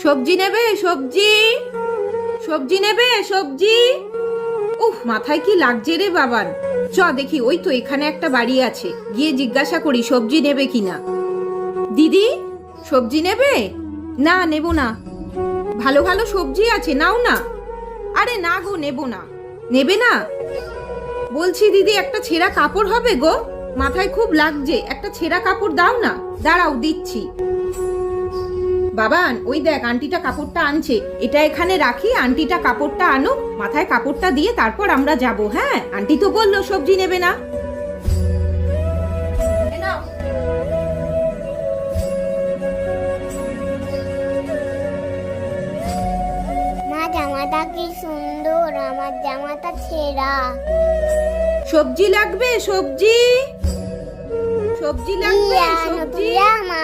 সবজি নেবে? সবজি সবজি নেবে? সবজি। উফ, মাথায় কি লাগছে রে বাবার। চ দেখি, ওই তো এখানে একটা বাড়ি আছে, গিয়ে জিজ্ঞাসা করি সবজি নেবে কিনা। দিদি, সবজি নেবে? না, নেব না। ভালো ভালো সবজি আছে, নাও না। আরে না গো, নেব না। নেবে না? বলছি দিদি, একটা ছেঁড়া কাপড় হবে গো, মাথায় খুব লাগছে, একটা ছেঁড়া কাপড় দাও না। দাঁড়াও, দিচ্ছি। বাবান, ওই দেখ আন্টিটা কাপড়টা আনছে, এটা এখানে রাখি, আন্টিটা কাপড়টা আনুক, মাথায় কাপড়টা দিয়ে তারপর আমরা যাব। হ্যাঁ, আন্টি তো বললো সবজি নেবে না। এ নাও। মা, জামাটা কি সুন্দর, আমার জামাটা ছেঁড়া। সবজি লাগবে? সবজি সবজি লাগবে? নতুন সবজি। জামা।